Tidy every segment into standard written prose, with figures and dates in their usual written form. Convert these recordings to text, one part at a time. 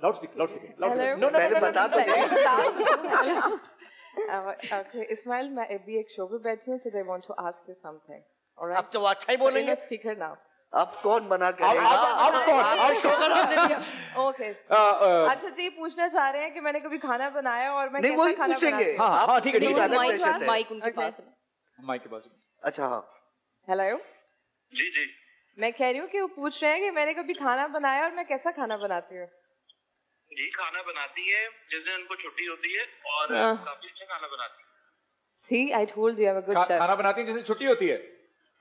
Loudspeaker. No पहले बता दो। Okay, Ismail, मैं अभी एक शो पे बैठी हूँ, so they want to ask you something. Alright? अब तो अच्छा ही बोलेंगे। Speaker now. अब कौन बना कर अब कौन? और शो का नाम दे दिया। Okay. अच्छा जी, पूछना चाह रहे हैं कि मैंने कभी खाना बनाया और मैं कैसा खाना बनाती हूँ? हाँ ठीक है। माइक उनके पास है। माइक के पास। अच्छा हाँ। हेलो। जी जी। मैं कह रही हूँ कि वो पूछ रहे हैं कि मैंने कभी खाना बनाया और मैं कैसा खाना बनाती हूँ? जी खाना बनाती है जिस दिन उनको छुट्टी होती है और काफी अच्छा खाना बनाती है। See, I told you I'm a good chef. खाना बनाती है जिस दिन छुट्टी होती है।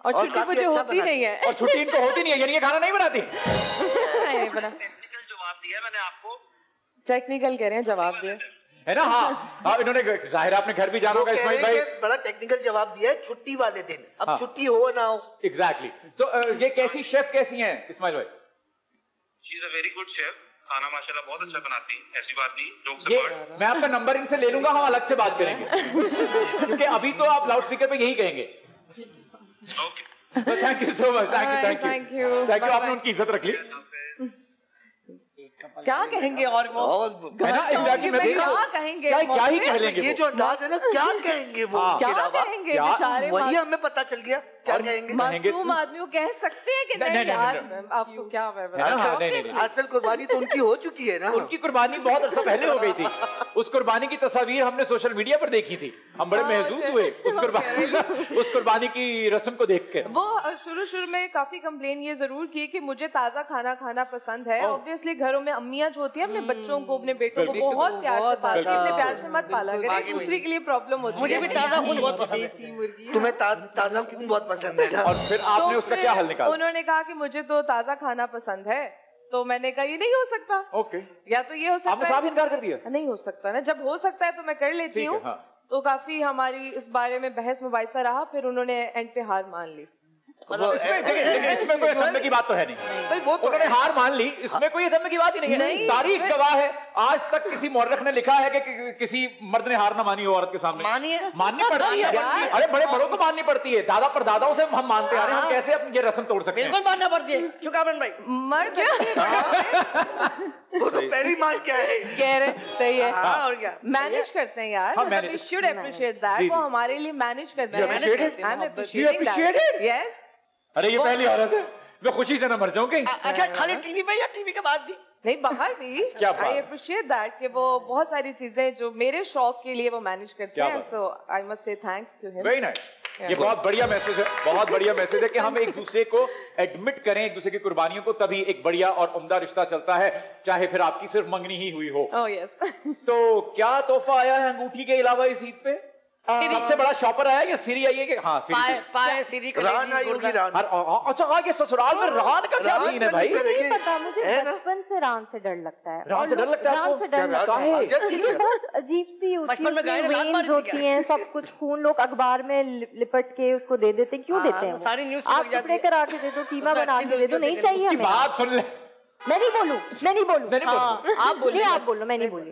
और छुट्टी मुझे होती नहीं है। और छुट्टी इनको होती नहीं है, यानी ये खाना नहीं बनाती। नहीं बना। टेक्निकल जवाब दिया मैंने आपको। टेक्निकल कह रहे हैं, जवाब दिए। है ना? हाँ इन्होंने जाहिर है अपने घर भी जाना होगा इस्माइल भाई। बड़ा टेक्निकल जवाब दिया है छुट्टी वाले दिन। अब छुट्टी हो ना हो। एग्जैक्टली। तो ये कैसी शेफ कैसी हैं इस्माइल भाई? She is a very good chef. खाना माशाल्लाह बहुत अच्छा बनाती है, ऐसी बात नहीं। जोक्स ये अपार्ट। मैं आपका नंबर इनसे ले लूंगा, हम अलग से बात करेंगे। क्योंकि अभी तो आप लाउड स्पीकर पे यही कहेंगे। Okay. Thank you so much. Thank you. आपने उनकी इज्जत रख ली। क्या कहेंगे और वो? है ना? एग्जैक्टली। मैं देख रहा हूँ। क्या कहेंगे? क्या ही कह लेंगे ये जो अंदाज है ना, क्या कहेंगे वो? क्या कहेंगे बेचारे? वही हमें पता चल गया क्या कहेंगे। मासूम आदमी को कह सकते हैं कि नहीं यार आपको क्या असल कुर्बानी तो उनकी हो चुकी है ना। उनकी कुर्बानी बहुत अर्सा पहले हो गई थी। उस कुर्बानी की तस्वीर हमने सोशल मीडिया पर देखी थी, हम बड़े महसूस हुए उस कुर्बानी की रस्म को देख कर। वो शुरू में काफी कंप्लेन ये जरूर की कि मुझे ताजा खाना खाना पसंद है। ऑब्वियसली घरों में अम्मियां जो होती है अपने बच्चों को, अपने बेटों को बहुत प्यार से पालती है। अपने प्यार से मत पाला करें, दूसरे के लिए प्रॉब्लम होती है। मुझे भी ताजा खून बहुत पसंद है। तुम्हें ताजा खून बहुत पसंद है ना। और फिर आपने उसका क्या हल निकाला? उन्होंने कहा कि मुझे तो ताजा खाना पसंद है, तो मैंने कहा ये नहीं हो सकता। ओके। या तो ये हो सकता है। आपने साफ इनकार कर दिया? नहीं हो सकता ना, जब हो सकता है तो मैं कर लेती हूँ। तो काफी हमारी इस बारे में बहस मुबाहिसा रहा, फिर उन्होंने एंड पे हार मान ली। इसमें कोई अचंभे की बात तो है नहीं। वो तो उन्होंने हार मान ली, इसमें कोई अचंभे की बात ही नहीं है। तारीख गवाह है, आज तक किसी मौरख ने लिखा है कि किसी मर्द ने हार ना मानी हो औरत के सामने। माननी पड़ती है। अरे बड़े बड़ों को माननी पड़ती है। दादा परदादाओं से हम मानते आ रहे हैं, हम कैसे अपनी ये रस्म तोड़ सकते हैं? बिल्कुल मानना पड़ती है। क्यों कामरान भाई? मर्द वो तो पहली मान क्या है कह रहे, सही है। और क्या मैनेज करते हैं यार। We should appreciate that. वो हमारे लिए मैनेज करते हैं। I'm appreciating that. Yes. अरे ये पहली औरत है, मैं खुशी से ना मर जाऊं कहीं। अच्छा खाली टीवी पे या टीवी के बाद भी? नहीं बाहर भी। I appreciate that कि वो बहुत सारी चीजें जो मेरे शौक के लिए वो मैनेज करते हैं। So I must say thanks to him. Very nice. ये बहुत बढ़िया मैसेज है, बहुत बढ़िया मैसेज है कि हम एक दूसरे को एडमिट करें, एक दूसरे की कुर्बानियों को, तभी एक बढ़िया और उम्दा रिश्ता चलता है, चाहे फिर आपकी सिर्फ मंगनी ही हुई हो। Oh yes. तो क्या तोहफा आया है अंगूठी के अलावा इस ईद पे? सबसे बड़ा शॉपर आया या सीरी आई है कि? हाँ सीरी रान आई होगी। अच्छा हाँ, ये ससुराल में रान का क्या सीन है भाई? नहीं पता, मुझे बचपन से रान से डर लगता है। रान से डर लगता है? रान से डर लगता है क्योंकि बहुत अजीब सी होती है, वेन्स होती हैं, सब कुछ खून लोग अखबार में लिपट के उसको दे देते हैं। क्यों देते हैं? सारी न्यूज़ आप कपड़े करा के दे दो, कीमा बना के दे दो, नहीं चाहिए हमें। बात सुन ले। मैं नहीं बोलूं। आप बोलिए। आप बोलो, मैं नहीं बोली।